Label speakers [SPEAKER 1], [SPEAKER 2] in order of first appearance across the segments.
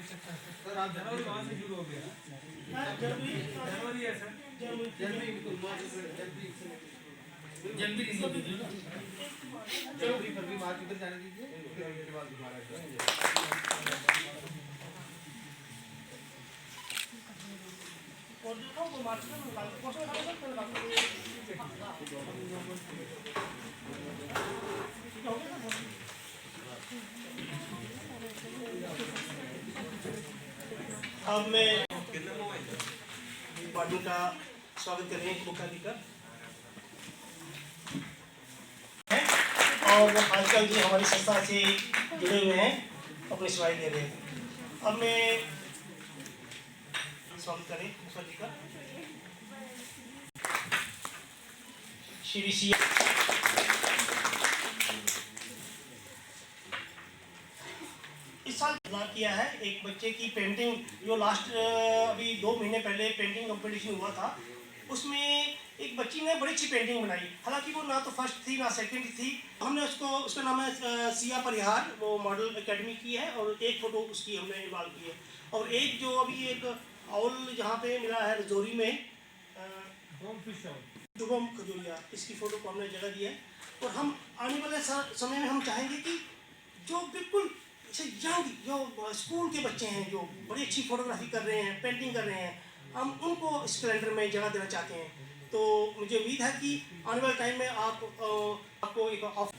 [SPEAKER 1] Sir आप जनवरी वहाँ से शुरू हो गया जनवरी है सर जनवरी फरवरी मार्च इधर जाने दीजिए उसके बाद
[SPEAKER 2] अब मैं वार्डन का स्वागत कर रहे हैं मुख्य अधिकार और आजकल जो हमारी संस्था से जुड़े हुए हैं अपनी सेवाएं दे रहे हैं। अब मैं स्वागत करें मुख्य अधिकार श्री सी। इस साल किया है एक बच्चे की पेंटिंग जो लास्ट अभी 2 महीने पहले पेंटिंग कंपटीशन हुआ था, उसमें एक बच्ची ने बड़ी अच्छी पेंटिंग बनाई। हालांकि वो ना तो फर्स्ट थी ना सेकंड थी। हमने उसका नाम है सिया परिहार, वो मॉडल एकेडमी की है और एक फ़ोटो उसकी हमने इन्वॉल्व की है। और एक जो अभी एक आउल जहाँ पे मिला है रजौरी में शुभम खजूरिया, इसकी फ़ोटो को हमने जगह दी है। और हम आने वाले समय में हम चाहेंगे कि जो बिल्कुल यंग जो स्कूल के बच्चे हैं जो बड़ी अच्छी फोटोग्राफी कर रहे हैं, पेंटिंग कर रहे हैं, हम उनको इस कैलेंडर में जगह देना चाहते हैं। तो मुझे उम्मीद है कि आने वाले टाइम में आपको एक ऑफ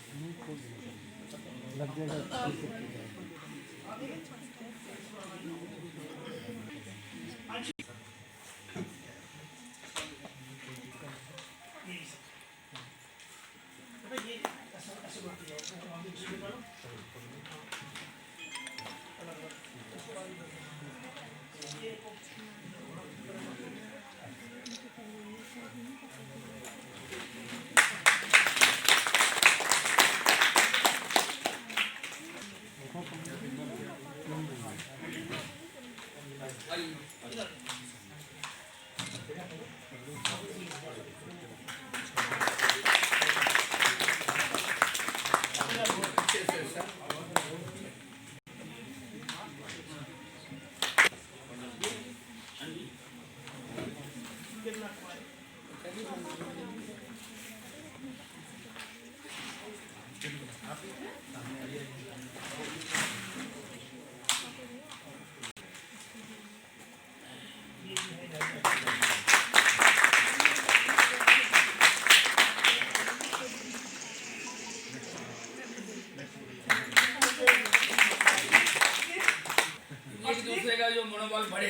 [SPEAKER 3] दूसरे का जो मनोबल बढ़े,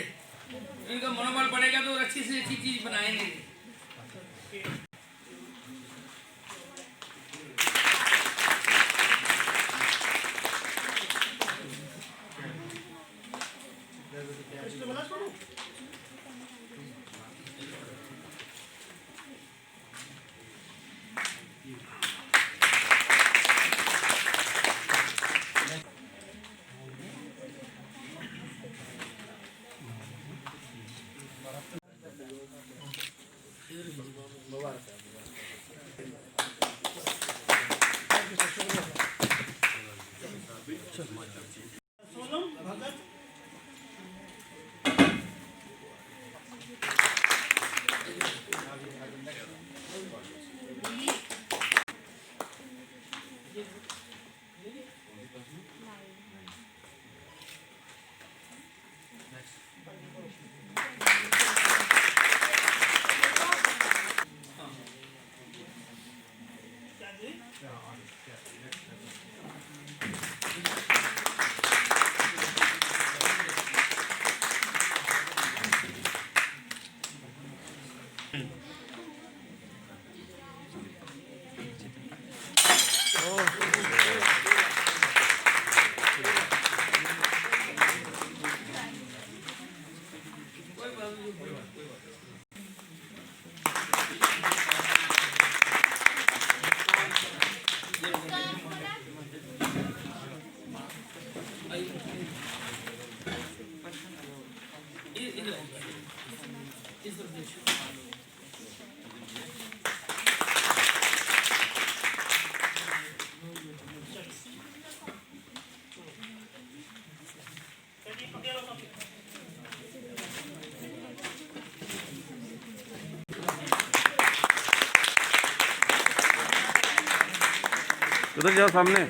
[SPEAKER 3] इनका मनोबल बढ़ेगा तो अच्छी से अच्छी चीज बनाएंगे।
[SPEAKER 1] मुबारक
[SPEAKER 4] उधर जाओ सामने।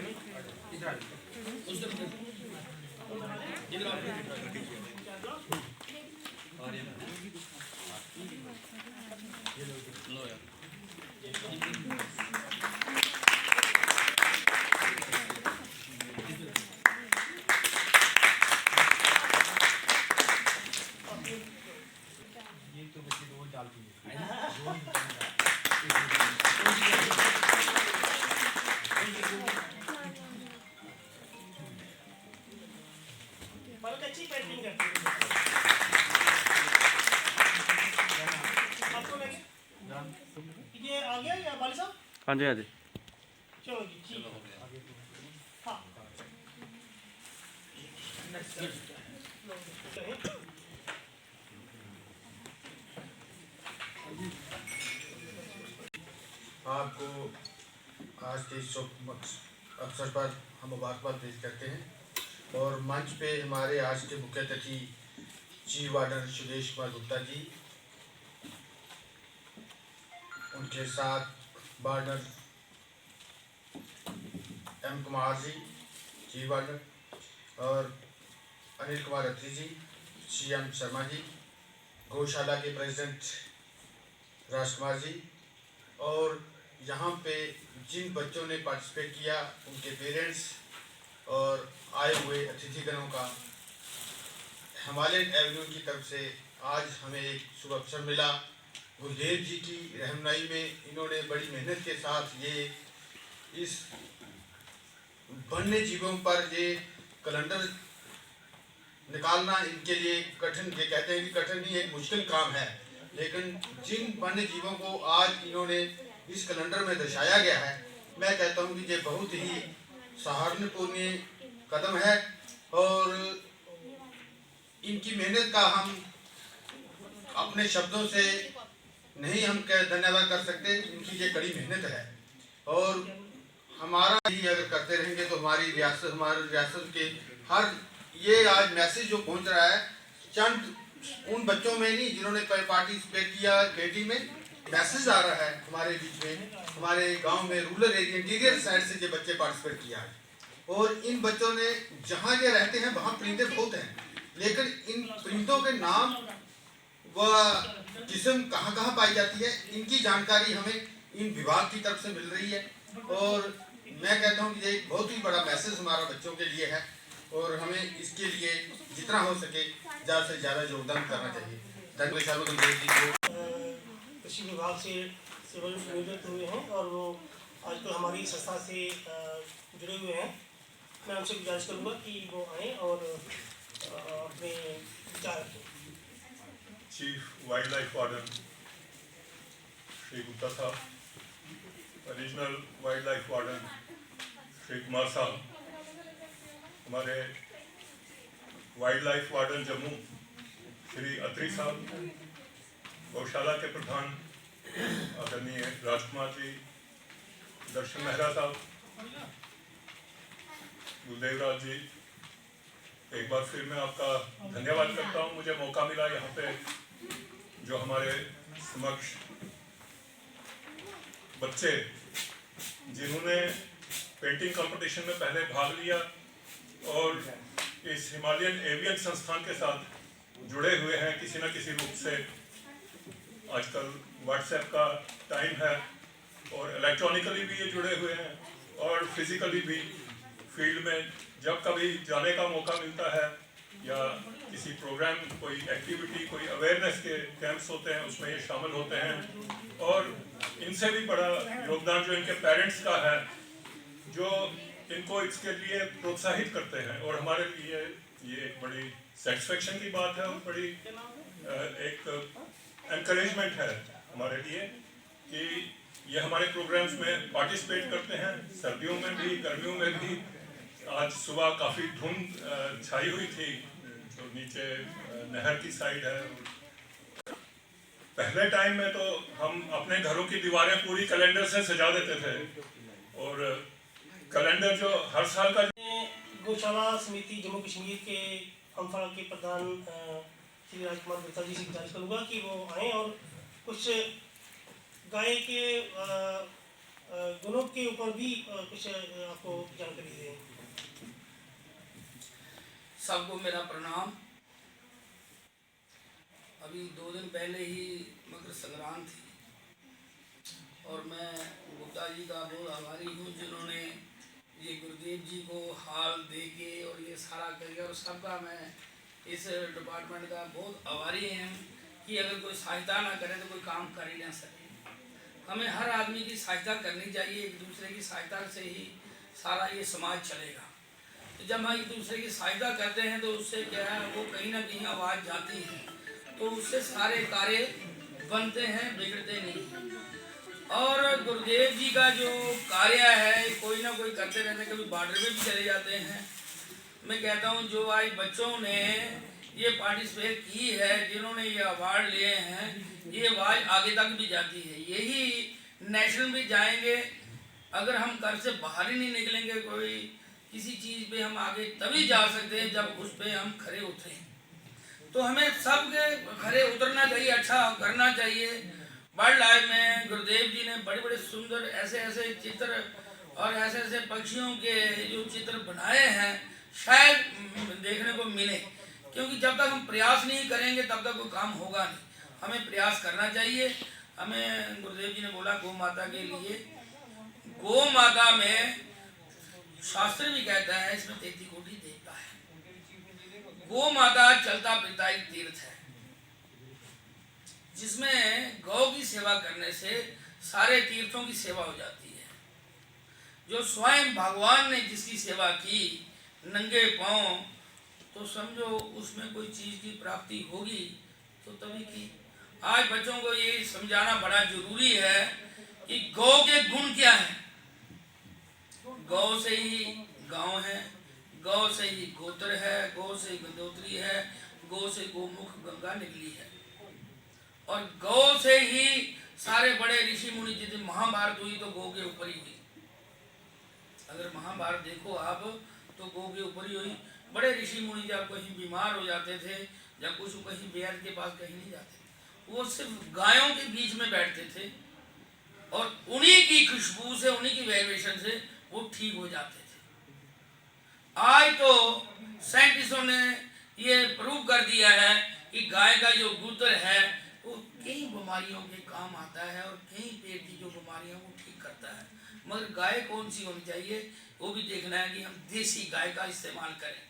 [SPEAKER 2] बहुत अच्छी पेंटिंग करती है। आपको लगे ये आ गया या वाली साहब?
[SPEAKER 4] हाँ जी हाँ जी।
[SPEAKER 2] चलो जी ठीक है। हाँ
[SPEAKER 5] आपको आज के इस शुभ अवसर पर हम मुबारकबाद पेश करते हैं और मंच पे हमारे आज के मुख्य अतिथि चीफ वार्डन सुदेश कुमार गुप्ता जी, उनके साथ warden M Kumar ji chief warden और अनिल कुमार अत्री जी, CM शर्मा जी, गौशाला के प्रेसिडेंट राजकुमार जी और यहाँ पे जिन बच्चों ने पार्टिसिपेट किया उनके पेरेंट्स और आए हुए अतिथिगणों का हिमालयन एवेन्यू की तरफ से आज हमें एक शुभ अवसर मिला। गुरुदेव जी की रहनुमाई में इन्होंने बड़ी मेहनत के साथ ये इस वन्य जीवों पर ये कैलेंडर निकालना इनके लिए कठिन, ये कहते हैं कि कठिन नहीं, एक मुश्किल काम है, लेकिन जिन वन्य जीवों को आज इन्होंने इस कैलेंडर में दर्शाया गया है, मैं कहता हूँ कि ये बहुत ही सराहनीय कदम है और इनकी मेहनत का हम अपने शब्दों से नहीं हम धन्यवाद कर सकते। इनकी ये कड़ी मेहनत है और हमारा ही अगर करते रहेंगे तो हमारी रियासत के हर ये आज मैसेज जो पहुंच रहा है चंद उन बच्चों में नहीं जिन्होंने पार्टिसिपेट किया पेंटिंग में, मैसेज आ रहा है हमारे बीच में, हमारे गांव में रूरल एरिया इंटीरियर साइड से जो बच्चे पार्टिसिपेट किया है और इन बच्चों ने जहाँ ये रहते हैं वहाँ परिंदे बहुत हैं, लेकिन इन परिंदों के नाम व किस्म कहाँ कहाँ पाई जाती है इनकी जानकारी हमें इन विभाग की तरफ से मिल रही है और मैं कहता हूँ कि ये एक बहुत ही बड़ा मैसेज हमारा बच्चों के लिए है और हमें इसके लिए जितना हो सके ज़्यादा से ज़्यादा योगदान करना चाहिए। धन्यवाद।
[SPEAKER 2] कृषि विभाग से सेवल निवृत्त हुए हैं और वो आजकल हमारी संस्था से जुड़े हुए हैं। मैं उनसे गुजारिश करूँगा कि वो आएँ और अपने विचार रखें।
[SPEAKER 6] Chief wild life warden Shri Gupta साहब, regional wild life warden Shri Kumar साहब, हमारे wild life warden Jammu Shri Atri साहब, गौशाला के प्रधान आदरणीय राजकुमार जी, दर्शन मेहरा साहब, गुरुदेव राज जी, एक बार फिर मैं आपका धन्यवाद करता हूँ। मुझे मौका मिला यहाँ पे जो हमारे समक्ष बच्चे जिन्होंने पेंटिंग कंपटीशन में पहले भाग लिया और इस हिमालयन एवियन संस्थान के साथ जुड़े हुए हैं किसी न किसी रूप से। आजकल व्हाट्सएप का टाइम है और इलेक्ट्रॉनिकली भी ये जुड़े हुए हैं और फिजिकली भी फील्ड में जब कभी जाने का मौका मिलता है या किसी प्रोग्राम, कोई एक्टिविटी, कोई अवेयरनेस के कैंप्स होते हैं उसमें ये शामिल होते हैं और इनसे भी बड़ा योगदान जो इनके पेरेंट्स का है जो इनको इसके लिए प्रोत्साहित करते हैं और हमारे लिए ये एक बड़ी सेटिस्फेक्शन की बात है और बड़ी एक एनकरेजमेंट है हमारे लिए कि ये हमारे प्रोग्राम्स में पार्टिसिपेट करते हैं, सर्दियों में भी गर्मियों में भी। आज सुबह काफ़ी धुंध छाई हुई थी जो नीचे नहर की साइड है। पहले टाइम में तो हम अपने घरों की दीवारें पूरी कैलेंडर से सजा देते थे और कैलेंडर जो हर साल का
[SPEAKER 2] गौशाला समिति जम्मू कश्मीर के अम्फाड़ा के प्रधान श्री राजकुमार गुप्ता जी से गुजारिश करूँगा कि वो आएँ और कुछ गाय के गुणों के ऊपर भी कुछ आपको जानकारी दें।
[SPEAKER 3] सबको मेरा प्रणाम। अभी 2 दिन पहले ही मकर संक्रांति थी और मैं गुप्ता जी का बहुत आभारी हूँ जिन्होंने ये गुरुदेव जी को हाल दे के और ये सारा करके, और सबका मैं इस डिपार्टमेंट का बहुत आभारी हैं कि अगर कोई सहायता ना करे तो कोई काम कर ही ना सके। हमें हर आदमी की सहायता करनी चाहिए, एक दूसरे की सहायता से ही सारा ये समाज चलेगा। तो जब हम एक दूसरे की सहायता करते हैं तो उससे क्या है, वो कहीं ना कहीं आवाज़ जाती है, तो उससे सारे कार्य बनते हैं, बिगड़ते नहीं। और गुरुदेव जी का जो कार्य है कोई ना कोई करते रहते, कभी बॉर्डर में भी चले जाते हैं। मैं कहता हूँ जो आज बच्चों ने ये पार्टिसिपेट की है, जिन्होंने ये अवार्ड लिए हैं, ये आवाज़ आगे तक भी जाती है। यही नेशनल भी जाएंगे, अगर हम घर से बाहर ही नहीं निकलेंगे, कोई किसी चीज़ पे हम आगे तभी जा सकते हैं जब उस पे हम खड़े उतरें। तो हमें सबके खड़े उतरना चाहिए, अच्छा करना चाहिए। वाइल्ड लाइफ में गुरुदेव जी ने बड़े बड़े सुंदर ऐसे ऐसे चित्र और ऐसे ऐसे पक्षियों के जो चित्र बनाए हैं, शायद देखने को मिले, क्योंकि जब तक हम प्रयास नहीं करेंगे तब तक कोई काम होगा नहीं। हमें प्रयास करना चाहिए। हमें गुरुदेव जी ने बोला गौ माता के लिए, गौ माता में शास्त्र भी कहता है इसमें 33 कोटि देवता है। गौ माता चलता फिरता एक तीर्थ है, जिसमें गौ की सेवा करने से सारे तीर्थों की सेवा हो जाती है। जो स्वयं भगवान ने जिसकी सेवा की नंगे पांव, तो समझो उसमें कोई चीज की प्राप्ति होगी तो तभी की। आज बच्चों को ये समझाना बड़ा जरूरी है कि गौ के गुण क्या है। गौ से ही गांव है, गौ से ही गोत्र है, गौ से ही गंगोत्री है, गौ से गोमुख गंगा निकली है, और गौ से ही सारे बड़े ऋषि मुनि, जितनी महाभारत हुई तो गौ के ऊपर ही हुई। अगर महाभारत देखो आप तो गौ के ऊपर ही हुई। बड़े ऋषि मुनि जब कहीं बीमार हो जाते थे, जब कुछ कहीं वैद्य के पास कहीं नहीं जाते, वो सिर्फ गायों के बीच में बैठते थे और उन्हीं की खुशबू से, उन्हीं की वाइब्रेशन से वो ठीक हो जाते थे। आज तो साइंटिस्टों ने ये प्रूव कर दिया है कि गाय का जो मूत्र है वो कई बीमारियों के काम आता है और कई पेट की जो बीमारियां वो ठीक करता है। मगर गाय कौन सी होनी चाहिए वो भी देखना है कि हम देसी गाय का इस्तेमाल करें।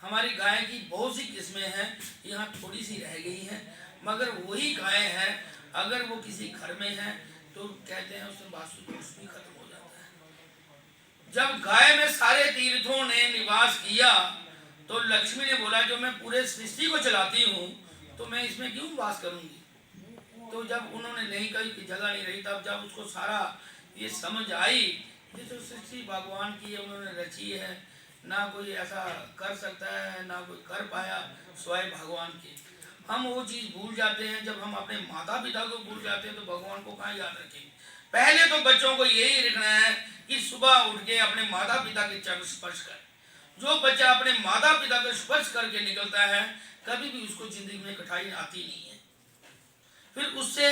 [SPEAKER 3] हमारी गाय की बहुत सी किस्में हैं, यहाँ थोड़ी सी रह गई हैं, मगर वही गाय है अगर वो किसी घर में है तो कहते हैं उसमें वास्तु दोष भी खत्म हो जाता है। जब गाय में सारे तीर्थों ने निवास किया तो लक्ष्मी ने बोला जो मैं पूरे सृष्टि को चलाती हूँ तो मैं इसमें क्यों वास करूंगी। तो जब उन्होंने नहीं कही कि जगह नहीं रही, तब जब उसको सारा ये समझ आई ये तो सृष्टि भगवान की है, उन्होंने रची है, ना कोई ऐसा कर सकता है ना कोई कर पाया स्वयं भगवान के। हम वो चीज़ भूल जाते हैं। जब हम अपने माता पिता को भूल जाते हैं तो भगवान को कहाँ याद रखेंगे। पहले तो बच्चों को यही रखना है कि सुबह उठ के अपने माता पिता के चरण स्पर्श कर। जो बच्चा अपने माता पिता को स्पर्श करके निकलता है कभी भी उसको जिंदगी में कठिनाई आती नहीं है। फिर उससे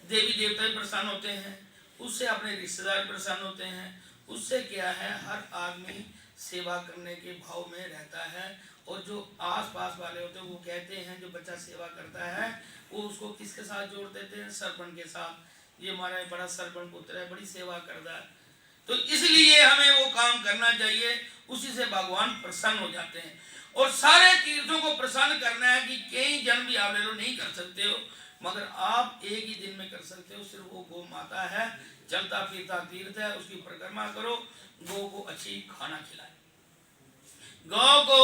[SPEAKER 3] देवी देवता प्रसन्न होते हैं, उससे अपने रिश्तेदार प्रसन्न होते हैं, उससे क्या है हर आदमी सेवा करने के भाव में रहता है। और जो आस पास वाले होते हैं वो कहते हैं जो बच्चा सेवा करता है वो उसको किसके साथ जोड़ देते हैं, सरपंच के साथ। ये हमारा बड़ा सरपंच पुत्र है, बड़ी सेवा करता है। तो इसलिए हमें वो काम करना चाहिए, उसी से भगवान प्रसन्न हो जाते हैं। और सारे तीर्थों को प्रसन्न करना है कि कई जन्म भी आप ले लो नहीं कर सकते हो, मगर आप एक ही दिन में कर सकते हो। सिर्फ वो गौ माता है, चलता फिरता तीर्थ है, उसकी परिक्रमा करो, गौ को अच्छी खाना खिलाए। गौ को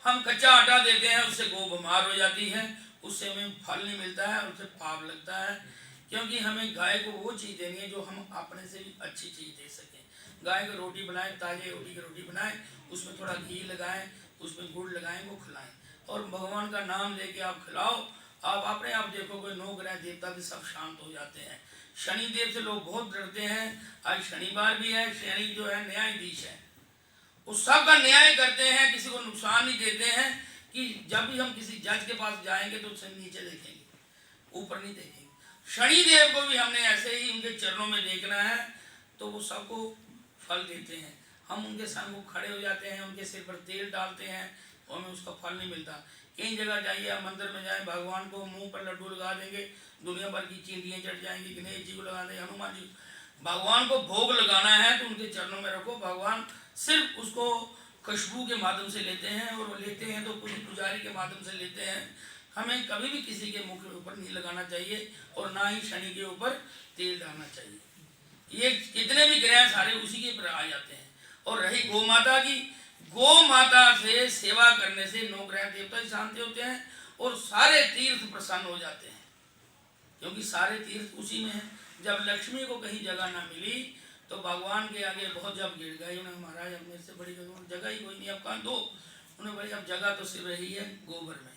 [SPEAKER 3] हम कच्चा आटा देते हैं, उससे गौ बीमार हो जाती है, उससे हमें फल नहीं मिलता है, उससे पाप लगता है। क्योंकि हमें गाय को वो चीज़ देनी है जो हम अपने से भी अच्छी चीज़ दे सकें। गाय को रोटी बनाएं, ताजे रोटी की रोटी बनाएं, उसमें थोड़ा घी लगाएं, उसमें गुड़ लगाएं, वो खिलाएं और भगवान का नाम लेके आप खिलाओ। आप अपने आप देखोगे 9 ग्रह देवता भी सब शांत हो जाते हैं। शनि देव से लोग बहुत डरते हैं। आज शनिवार भी है, शनि जो है न्यायाधीश है, उस सब का न्याय करते हैं, किसी को नुकसान नहीं देते हैं। कि जब भी हम किसी जज के पास जाएंगे तो उससे नीचे देखेंगे, ऊपर नहीं देखेंगे। शनि देव को भी हमने ऐसे ही उनके चरणों में देखना है तो वो सबको फल देते हैं। हम उनके सामने खड़े हो जाते हैं, उनके सिर पर तेल डालते हैं और हमें उसका फल नहीं मिलता। कई जगह जाइए, आप मंदिर में जाएं, भगवान को मुंह पर लड्डू लगा देंगे, दुनिया भर की चींटियाँ चढ़ जाएंगी, गणेश जी को लगा देंगे, हनुमान जी। भगवान को भोग लगाना है तो उनके चरणों में रखो, भगवान सिर्फ उसको खुशबू के माध्यम से लेते हैं, और वो लेते हैं तो पूरी पुजारी के माध्यम से लेते हैं। हमें कभी भी किसी के मुख के ऊपर नहीं लगाना चाहिए और ना ही शनि के ऊपर तेल डालना चाहिए। ये कितने भी ग्रह सारे उसी के ऊपर आ जाते हैं। और रही गौ माता की, गौ माता से सेवा करने से 9 ग्रह देवता शांति होते हैं और सारे तीर्थ प्रसन्न हो जाते हैं, क्योंकि सारे तीर्थ उसी में है। जब लक्ष्मी को कहीं जगह ना मिली तो भगवान के आगे बहुत जब गिर गए, उन्हें महाराज अब मेरे से बड़ी जगह ही कोई नहीं, अब कहाँ दो। उन्हें भाई अब जगह तो सिर्फ रही है गोबर में,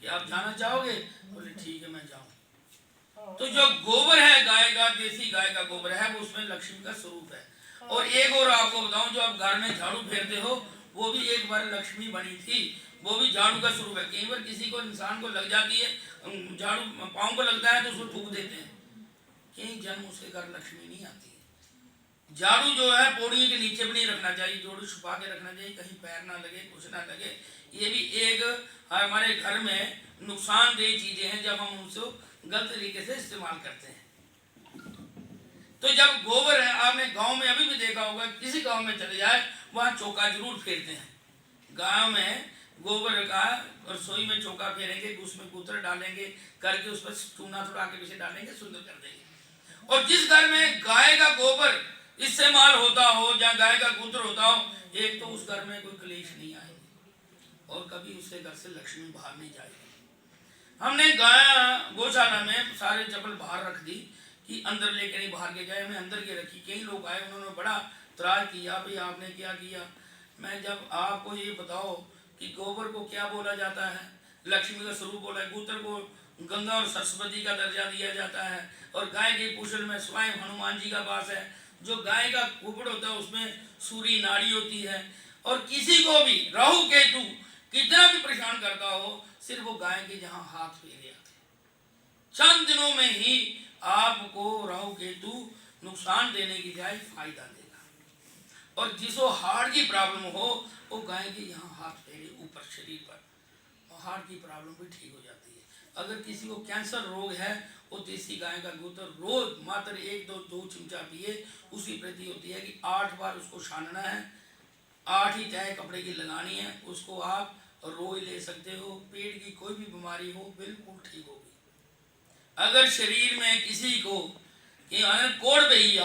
[SPEAKER 3] कि आप जाना चाहोगे? बोले ठीक है मैं जाऊँ। तो जो गोबर है गाय का, देसी गाय का गोबर है, वो उसमें लक्ष्मी का स्वरूप है। और एक और आपको बताऊं, जो आप घर में झाड़ू फेरते हो वो भी एक बार लक्ष्मी बनी थी, वो भी झाड़ू का स्वरूप है। कई बार किसी को, इंसान को लग जाती है, झाड़ू पाँव को लगता है तो उसको थूक देते हैं, कहीं जन्म उसके घर लक्ष्मी नहीं आती है। झाड़ू जो है पौड़ी के नीचे भी नहीं रखना चाहिए, जोड़ू छुपा के रखना चाहिए, कहीं पैर ना लगे, कुछ ना लगे। ये भी एक हमारे घर में नुकसानदेह चीजें हैं जब हम उनको गलत तरीके से इस्तेमाल करते हैं। तो जब गोबर है, आपने गांव में अभी भी देखा होगा, किसी गांव में चले जाए वहाँ चौका जरूर फेरते हैं। गांव में गोबर का रसोई में चौका फेरेंगे, उसमें गूत्र डालेंगे करके उस पर चूना थोड़ा आगे पीछे डालेंगे, सुंदर कर देंगे। और जिस घर में गाय का गोबर इस्तेमाल होता हो, जहाँ गाय का गूत्र होता हो, एक तो उस घर में कोई क्लेश नहीं आएगी और कभी उसके घर से लक्ष्मी बाहर नहीं जाएगी। हमने गाय गौशाला में सारे चप्पल बाहर रख दी कि अंदर लेके नहीं बाहर के जाए, हमने अंदर के रखी। कई लोग आए, उन्होंने बड़ा त्राज किया, भाई आपने क्या किया। मैं जब आपको ये बताओ कि गोबर को क्या बोला जाता है, लक्ष्मी का स्वरूप बोला है, गूत्र को गंगा और सरस्वती का दर्जा दिया जाता है, और गाय के पूछल में स्वयं हनुमान जी का वास है। जो गाय का कुपड़ होता है उसमें सूरी नाड़ी होती है, और किसी को भी राहु केतु कितना भी परेशान करता हो, सिर्फ वो गाय के जहाँ हाथ फेरे आते, चंद दिनों में ही आपको राहु केतु नुकसान देने की जाए फायदा देगा। और जिसको हार्ट की प्रॉब्लम हो वो गाय के यहाँ हाथ फेरे ऊपर शरीर पर, हार्ट की प्रॉब्लम भी ठीक हो जाती है। अगर किसी को कैंसर रोग है, वो देसी गाय का गूत्र रोज मात्र 1-2 चमचा पिए, उसी प्रति होती है कि 8 बार उसको छानना है, 8 ही तय कपड़े की लगानी है, उसको आप रोज ले सकते हो। पेट की कोई भी बीमारी हो बिल्कुल ठीक होगी। अगर शरीर में किसी को कोड़ पहिया,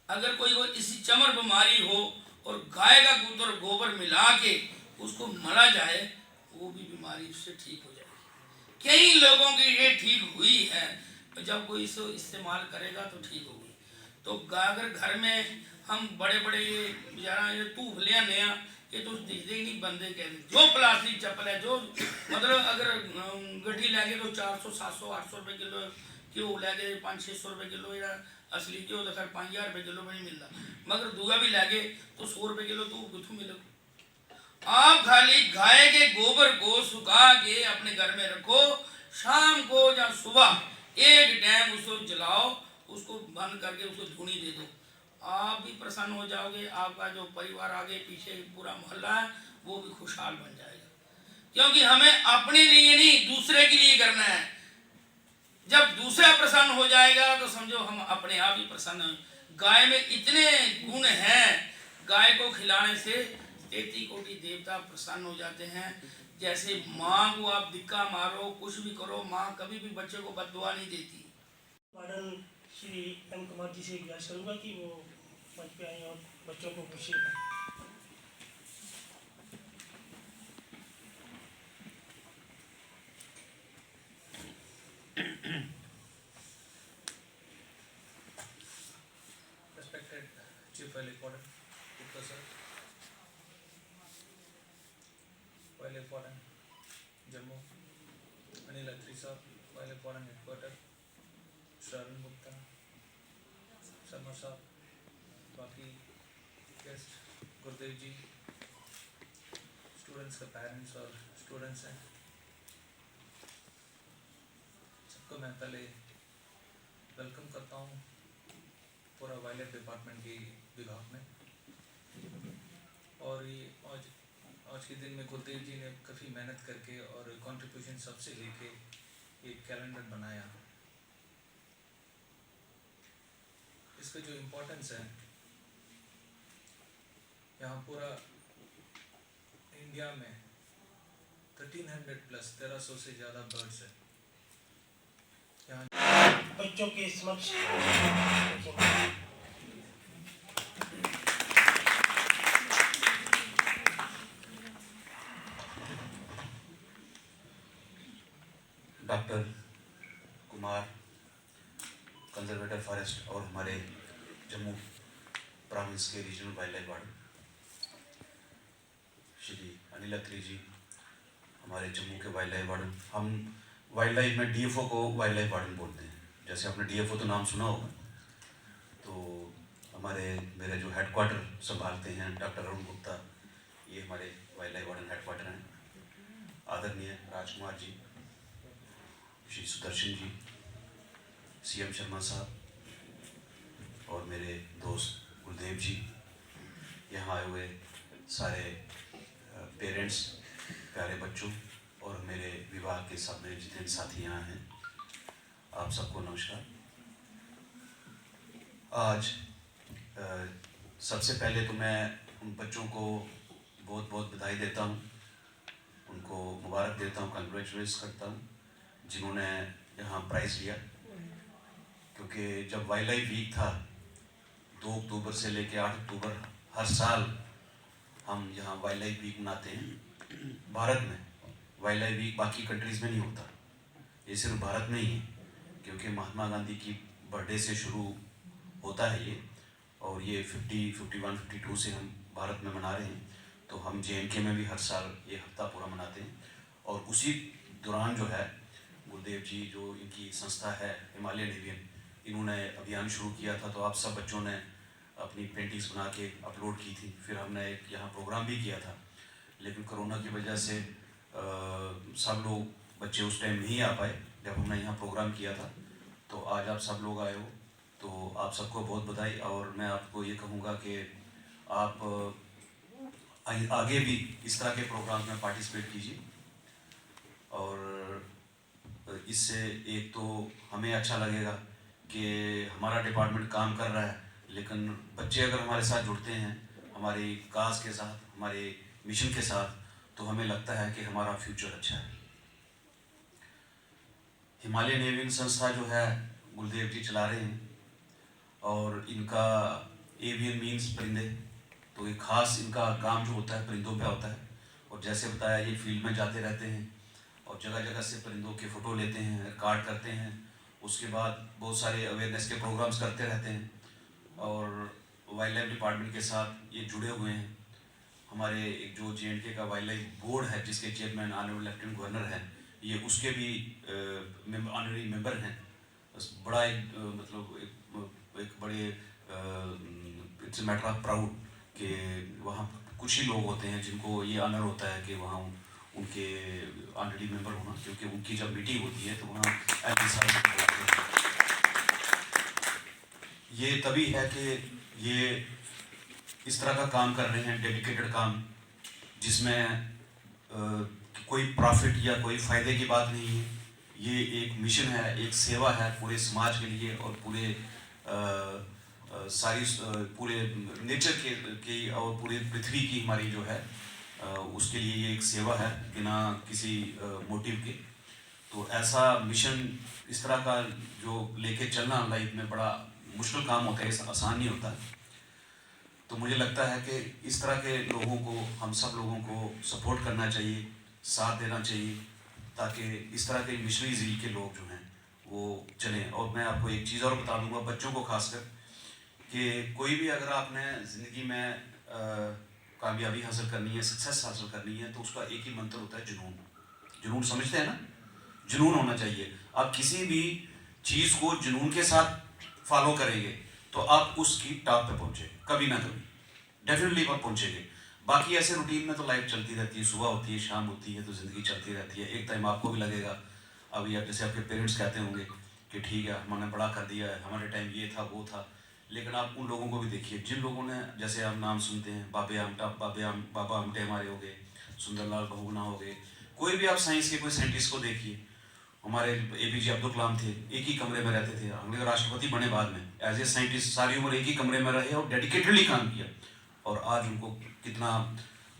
[SPEAKER 3] अगर कोई को इसी चमर बीमारी हो और गाय का गूत्र और गोबर मिला के उसको मला जाए, वो भी बीमारी उससे ठीक हो जाएगी। कई लोगों की ये ठीक हुई है, जब कोई इसको इस्तेमाल करेगा तो ठीक होगी। तो अगर घर में हम बड़े बड़े ये तूफ लिया नया, ये तो दिखते ही नहीं बंदे कहते, जो प्लास्टिक चप्पल है, जो मतलब अगर गड्डी लैके तो 400, 700, 800 रुपये किलो घ्यो लैके 500-600 रुपये किलो, या असली घ्यो तो खैर 5000 रुपये किलो में नहीं मिलता, मगर दूगा भी लैके तो 100 रुपये किलो तो कितों मिले। आप खाली गाय के गोबर को सुखा के अपने घर में रखो, शाम को या सुबह एक टाइम उसको जलाओ, उसको बंद करके उसको धुनी दे दो, आप भी प्रसन्न हो जाओगे। आपका जो परिवार आगे पीछे पूरा मोहल्ला है वो भी खुशहाल बन जाएगा, क्योंकि हमें अपने लिए नहीं दूसरे के लिए करना है। जब दूसरा प्रसन्न हो जाएगा तो समझो हम अपने आप ही प्रसन्न हैं। गाय में इतने गुण हैं, गाय को खिलाने से 33 कोटि देवता प्रसन्न हो जाते हैं। जैसे माँ को आप धिक्का मारो, कुछ भी करो, माँ कभी भी बच्चे को बददुआ नहीं देती।
[SPEAKER 2] वार्डन श्री एम कुमार जी से गुजारिश करूँगा कि वो मंच पे आए और बच्चों को पूछे।
[SPEAKER 1] Respected Chief Oil Important, Gupta sir, Oil Important, Jammu, Anil Atri sir, Oil Important Headquarter, Sharan Gupta, Sharma sir, बाकी गेस्ट गुरुदेव जी,
[SPEAKER 7] स्टूडेंट्स का पेरेंट्स और स्टूडेंट्स हैं, सबको मैं पहले वेलकम करता हूँ पूरा वाइल्ड लाइफ डिपार्टमेंट के विभाग में। और ये आज के दिन में गुरुदेव जी ने काफ़ी मेहनत करके और कंट्रीब्यूशन सबसे लेके एक कैलेंडर बनाया। इसका जो इम्पोर्टेंस है, यहाँ पूरा इंडिया में 1300 प्लस 1300 से ज़्यादा बर्ड्स है। यहाँ
[SPEAKER 2] बच्चों के समक्ष
[SPEAKER 8] डॉक्टर कुमार, कंजर्वेटर फॉरेस्ट और हमारे जम्मू प्रोविंस के regional wild life warden Shri Anil Atri ji, हमारे जम्मू के वाइल्ड लाइफ वार्डन। हम वाइल्ड लाइफ में डीएफओ को वाइल्ड लाइफ वार्डन बोलते हैं। जैसे आपने डीएफओ तो नाम सुना होगा, तो मेरे जो हेडक्वार्टर संभालते हैं डॉक्टर अरुण गुप्ता, ये हमारे वाइल्ड लाइफ वार्डन हेडक्वार्टर हैं। आदरणीय राजकुमार जी, श्री सुदर्शन जी, सीएम शर्मा साहब और मेरे दोस्त गुरुदेव जी, यहाँ आए हुए सारे पेरेंट्स, प्यारे बच्चों और मेरे विभाग के सब मेरे जितने साथी यहाँ हैं, आप सबको नमस्कार। आज सबसे पहले तो मैं उन बच्चों को बहुत बहुत बधाई देता हूँ, उनको मुबारक देता हूँ, कंग्रेचुलेट करता हूँ जिन्होंने यहाँ प्राइज़ लिया। क्योंकि जब वाइल्ड लाइफ वीक था 2 अक्टूबर से लेकर 8 अक्टूबर, हर साल हम यहाँ वाइल्ड लाइफ वीक मनाते हैं। भारत में वाइल्ड लाइफ वीक बाकी कंट्रीज़ में नहीं होता, ये सिर्फ भारत में ही है, क्योंकि महात्मा गांधी की बर्थडे से शुरू होता है ये, और ये 50, 51, 52 से हम भारत में मना रहे हैं। तो हम JNK में भी हर साल ये हफ्ता पूरा मनाते हैं। और उसी दौरान जो है गुरुदेव जी, जो इनकी संस्था है हिमालयन एवियन, इन्होंने अभियान शुरू किया था। तो आप सब बच्चों ने अपनी पेंटिंग्स बना के अपलोड की थी। फिर हमने एक यहाँ प्रोग्राम भी किया था, लेकिन कोरोना की वजह से सब लोग बच्चे उस टाइम नहीं आ पाए जब हमने यहाँ प्रोग्राम किया था। तो आज आप सब लोग आए हो, तो आप सबको बहुत बधाई। और मैं आपको ये कहूँगा कि आप आगे भी इस तरह के प्रोग्राम में पार्टिसिपेट कीजिए। और इससे एक तो हमें अच्छा लगेगा कि हमारा डिपार्टमेंट काम कर रहा है, लेकिन बच्चे अगर हमारे साथ जुड़ते हैं, हमारी काज के साथ, हमारे मिशन के साथ, तो हमें लगता है कि हमारा फ्यूचर अच्छा है। हिमालयन एवियन संस्था जो है गुरुदेव जी चला रहे हैं, और इनका एवियन मीन्स परिंदे, तो एक ख़ास इनका काम जो होता है परिंदों पे होता है। और जैसे बताया, ये फील्ड में जाते रहते हैं और जगह जगह से परिंदों के फ़ोटो लेते हैं, रिकॉर्ड करते हैं। उसके बाद बहुत सारे अवेयरनेस के प्रोग्राम्स करते रहते हैं, और वाइल्ड लाइफ डिपार्टमेंट के साथ ये जुड़े हुए हैं। हमारे एक जो JNK का वाइल्ड लाइफ बोर्ड है, जिसके चेयरमैन ऑनरेबल लेफ्टिनेंट गवर्नर हैं, ये उसके भी ऑनरेरी मेंबर हैं। बड़ा एक बड़े इट्स मैटर ऑफ प्राउड कि वहाँ कुछ ही लोग होते हैं जिनको ये ऑनर होता है कि वहाँ उनके ऑनरेरी मेंबर होना, क्योंकि उनकी जब मीटिंग होती है तो वहाँ ये तभी है कि ये इस तरह का काम कर रहे हैं, डेडिकेटेड काम, जिसमें कोई प्रॉफिट या कोई फ़ायदे की बात नहीं है। ये एक मिशन है, एक सेवा है पूरे समाज के लिए, और पूरे नेचर के और पूरे पृथ्वी की हमारी जो है उसके लिए ये एक सेवा है, बिना किसी मोटिव के। तो ऐसा मिशन इस तरह का जो लेके चलना लाइफ में बड़ा मुश्किल काम होता है, आसान नहीं होता। तो मुझे लगता है कि इस तरह के लोगों को, हम सब लोगों को सपोर्ट करना चाहिए, साथ देना चाहिए, ताकि इस तरह के मिशनरी ज़ील के लोग जो हैं वो चलें। और मैं आपको एक चीज़ और बता दूंगा, बच्चों को खासकर, कि कोई भी अगर आपने ज़िंदगी में कामयाबी हासिल करनी है, सक्सेस हासिल करनी है, तो उसका एक ही मंत्र होता है, जुनून। जुनून समझते हैं ना? जुनून होना चाहिए। आप किसी भी चीज़ को जुनून के साथ फॉलो करेंगे तो आप उसकी टॉप पे पहुँचेंगे, कभी ना कभी डेफिनेटली आप पहुँचेंगे। बाकी ऐसे रूटीन में तो लाइफ चलती रहती है, सुबह होती है, शाम होती है, तो ज़िंदगी चलती रहती है। एक टाइम आपको भी लगेगा, अभी आप जैसे आपके पेरेंट्स कहते होंगे कि ठीक है हमने बड़ा कर दिया है, हमारे टाइम ये था वो था, लेकिन आप उन लोगों को भी देखिए जिन लोगों ने, जैसे आप नाम सुनते हैं, बाबा आमटे हमारे हो गए, सुंदरलाल बहुगुणा हो गए, कोई भी आप साइंस के कोई साइंटिस्ट को देखिए, हमारे APJ अब्दुल कलाम थे, एक ही कमरे में रहते थे, हमने राष्ट्रपति बने बाद में, एज ए साइंटिस्ट सारी उम्र एक ही कमरे में रहे और डेडिकेटेडली काम किया, और आज उनको कितना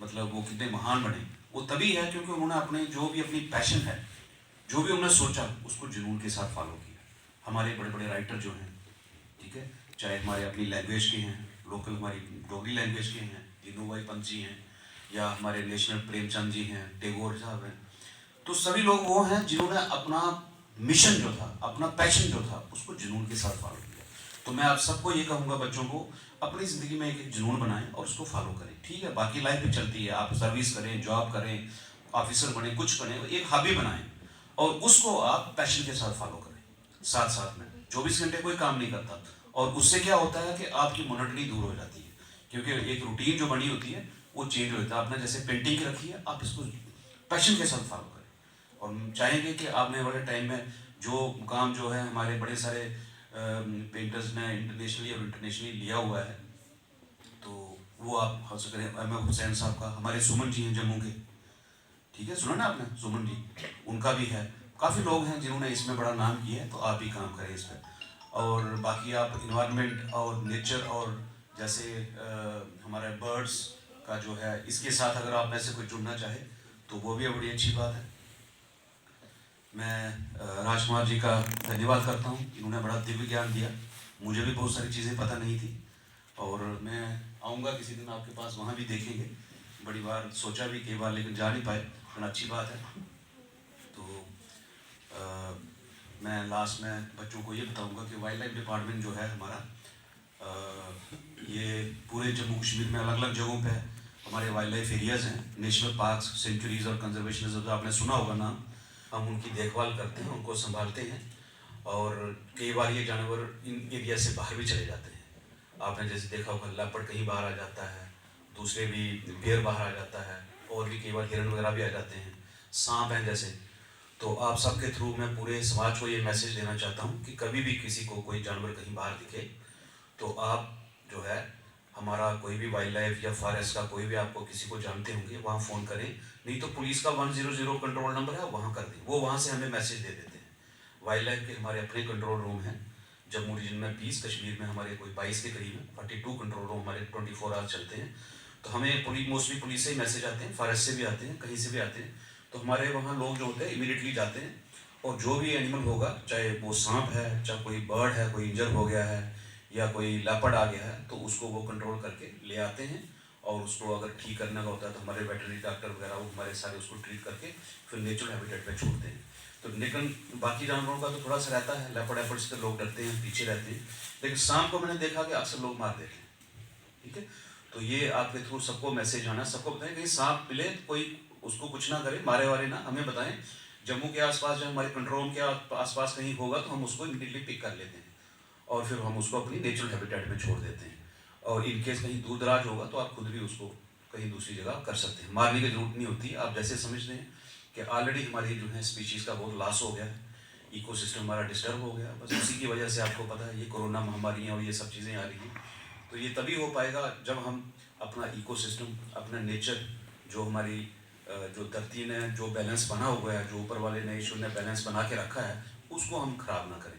[SPEAKER 8] मतलब वो कितने महान बने, वो तभी है क्योंकि उन्होंने अपने जो भी अपनी पैशन है, जो भी उन्होंने सोचा उसको जुनून के साथ फॉलो किया। हमारे बड़े बड़े राइटर जो हैं, ठीक है, चाहे हमारे अपनी लैंग्वेज के हैं, लोकल हमारी डोगरी लैंग्वेज के हैं, दीनू भाई पंत जी हैं, या हमारे नेशनल प्रेमचंद जी हैं, टैगोर साहब हैं, तो सभी लोग वो हैं जिन्होंने अपना मिशन जो था, अपना पैशन जो था, उसको जुनून के साथ फॉलो किया। तो मैं आप सबको ये कहूँगा, बच्चों को अपनी ज़िंदगी में एक जुनून बनाएं और उसको फॉलो करें। ठीक है, बाकी लाइफ भी चलती है, आप सर्विस करें, जॉब करें, ऑफिसर बने, कुछ करें, एक हॉबी बनाएं और उसको आप पैशन के साथ फॉलो करें। साथ साथ में 24 घंटे कोई काम नहीं करता, और उससे क्या होता है कि आपकी मोनोटनी दूर हो जाती है, क्योंकि एक रूटीन जो बनी होती है वो चेंज हो जाता है। आपने जैसे पेंटिंग रखी है, आप इसको पैशन के साथ फॉलो करें, और हम चाहेंगे कि आने वाले टाइम में जो काम जो है हमारे बड़े सारे पेंटर्स ने इंटरनेशनली और इंटरनेशनली लिया हुआ है, तो वो आप हासिल करें। अहमद हुसैन साहब का, हमारे सुमन जी हैं जम्मू के, ठीक है, सुना ना आपने, सुमन जी, उनका भी है, काफ़ी लोग हैं जिन्होंने इसमें बड़ा नाम किया है, तो आप भी काम करें इस पर। और बाकी आप इन्वायरमेंट और नेचर और जैसे हमारे बर्ड्स का जो है, इसके साथ अगर आप में से कोई जुड़ना चाहे तो वो भी बड़ी अच्छी बात है। मैं राजकुमार जी का धन्यवाद करता हूँ, इन्होंने बड़ा दिव्य ज्ञान दिया, मुझे भी बहुत सारी चीज़ें पता नहीं थी, और मैं आऊँगा किसी दिन आपके पास, वहाँ भी देखेंगे। बड़ी बार सोचा भी कई बार, लेकिन जा नहीं पाए, लेकिन अच्छी बात है। तो मैं लास्ट में बच्चों को ये बताऊँगा कि वाइल्ड लाइफ डिपार्टमेंट जो है हमारा, ये पूरे जम्मू कश्मीर में अलग अलग जगहों पे हमारे वाइल्ड लाइफ एरियाज़ हैं, नेशनल पार्क्स, सेंचुरीज़ और कंजर्वेशन रिजर्व, आपने सुना होगा नाम। हम उनकी देखभाल करते हैं, उनको संभालते हैं, और कई बार ये जानवर इन एरिया से बाहर भी चले जाते हैं। आपने जैसे देखा होगा लेपर्ड कहीं बाहर आ जाता है, दूसरे भी बेर बाहर आ जाता है, और भी कई बार हिरन वगैरह भी आ जाते हैं, सांप हैं जैसे। तो आप सबके थ्रू मैं पूरे समाज को ये मैसेज देना चाहता हूँ कि कभी भी किसी को कोई जानवर कहीं बाहर दिखे तो आप जो है हमारा कोई भी वाइल्ड लाइफ या फॉरेस्ट का कोई भी आपको किसी को जानते होंगे, वहाँ फ़ोन करें, नहीं तो पुलिस का 100 कंट्रोल नंबर है, वहाँ कर दें, वो वहाँ से हमें मैसेज दे देते हैं। वाइल्ड लाइफ के हमारे अपने कंट्रोल रूम हैं, जम्मू रीजन में 20, कश्मीर में हमारे कोई 22 के करीब है, 42 कंट्रोल रूम हमारे 24 आवर्स चलते हैं। तो हमें मोस्टली पुलिस से ही मैसेज आते हैं, फॉरेस्ट से भी आते हैं, कहीं से भी आते हैं, तो हमारे वहाँ लोग जो होते हैं इमीडिएटली जाते हैं, और जो भी एनिमल होगा, चाहे वो सांप है, चाहे कोई बर्ड है, कोई इंजर हो गया है, या कोई लेपर्ड आ गया है, तो उसको वो कंट्रोल करके ले आते हैं, और उसको अगर ठीक करना होता है तो हमारे वेटरनरी डॉक्टर वगैरह वो हमारे सारे उसको ट्रीट करके फिर नेचुरल हैबिटेट पे छोड़ते हैं। तो लेकिन बाकी जानवरों का तो थोड़ा सा रहता है, लेपर्ड एपर्ड से लोग डरते हैं, पीछे रहते हैं, लेकिन सांप को मैंने देखा कि अक्सर लोग मार देते हैं। ठीक है, तो ये आपके थ्रू सबको मैसेज आना, सबको बताएं कि सांप मिले कोई उसको कुछ ना करे, मारे वारे ना, हमें बताएं। जम्मू के आसपास जब हमारे कंट्रोल के आसपास कहीं होगा तो हम उसको इमीडिएटली पिक कर लेते हैं, और फिर हम उसको अपनी नेचुरल हैबिटेट में छोड़ देते हैं। और इन केस कहीं दूर दराज होगा तो आप खुद भी उसको कहीं दूसरी जगह कर सकते हैं, मारने की जरूरत नहीं होती। आप जैसे समझते हैं कि ऑलरेडी हमारी जो है स्पीशीज़ का बहुत लॉस हो गया है, इकोसिस्टम हमारा डिस्टर्ब हो गया, बस उसी की वजह से आपको पता है ये कोरोना महामारी और ये सब चीज़ें आ रही हैं। तो ये तभी हो पाएगा जब हम अपना इकोसिस्टम, अपना नेचर, जो हमारी जो धरती ने जो बैलेंस बना हुआ है, जो ऊपर वाले ने ईश्वर ने बैलेंस बना के रखा है, उसको हम खराब ना करें।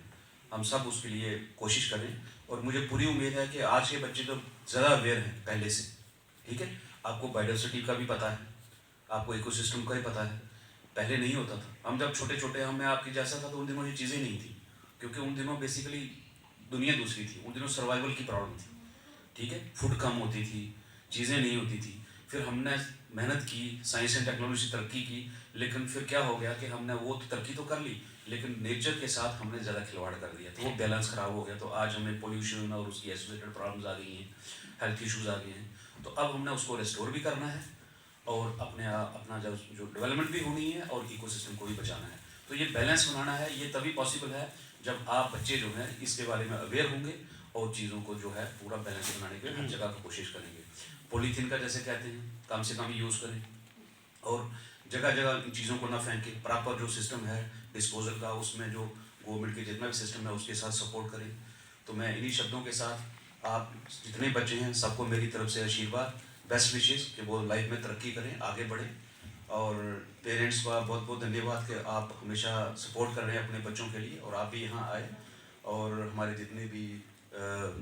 [SPEAKER 8] हम सब उसके लिए कोशिश करें, और मुझे पूरी उम्मीद है कि आज के बच्चे तो ज़्यादा अवेयर हैं पहले से। ठीक है, आपको बायोडाइवर्सिटी का भी पता है, आपको इकोसिस्टम का भी पता है, पहले नहीं होता था। हम जब छोटे छोटे, हम मैं आपके जैसा था तो उन दिनों ये चीज़ें नहीं थी, क्योंकि उन दिनों बेसिकली दुनिया दूसरी थी, उन दिनों सर्वाइवल की प्रॉब्लम थी। ठीक है, फूड कम होती थी, चीज़ें नहीं होती थी, फिर हमने मेहनत की, साइंस एंड टेक्नोलॉजी तरक्की की, लेकिन फिर क्या हो गया कि हमने वो तरक्की तो कर ली, लेकिन नेचर के साथ हमने ज़्यादा खिलवाड़ कर दिया, तो वो बैलेंस ख़राब हो गया। तो आज हमें पोल्यूशन और उसकी एसोसिएटेड प्रॉब्लम्स आ गई हैं, हेल्थ इश्यूज़ आ गए हैं। तो अब हमने उसको रिस्टोर भी करना है, और अपना जो डेवलपमेंट भी होनी है, और इकोसिस्टम को भी बचाना है। तो ये बैलेंस बनाना है, ये तभी पॉसिबल है जब आप बच्चे जो हैं इसके बारे में अवेयर होंगे, और चीज़ों को जो है पूरा बैलेंस बनाने के लिए हर जगह की कोशिश करेंगे। पॉलीथीन का जैसे कहते हैं कम से कम यूज़ करें और जगह जगह इन चीज़ों को ना फेंकें। प्रॉपर जो सिस्टम है डिस्पोजल का, उसमें जो गवर्नमेंट के जितना भी सिस्टम है उसके साथ सपोर्ट करें। तो मैं इन्हीं शब्दों के साथ आप जितने बच्चे हैं सबको मेरी तरफ से आशीर्वाद, बेस्ट विशेस कि वो लाइफ में तरक्की करें, आगे बढ़ें। और पेरेंट्स का बहुत बहुत धन्यवाद कि आप हमेशा सपोर्ट कर रहे हैं अपने बच्चों के लिए, और आप भी यहाँ आए और हमारे जितने भी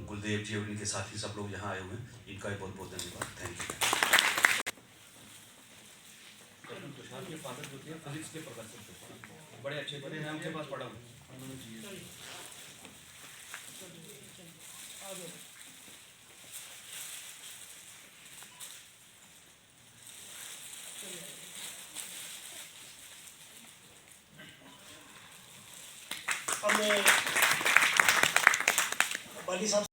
[SPEAKER 8] गुलदेव जी और इनके साथी सब लोग यहाँ आए हुए हैं, इनका भी बहुत बहुत धन्यवाद। Thank you.
[SPEAKER 1] तुषार के फादर जो थे फिजिक्स के प्रोफेसर थे, बड़े अच्छे थे, मैं उनके पास पढ़ा हूँ।
[SPEAKER 2] हमने वाली साहब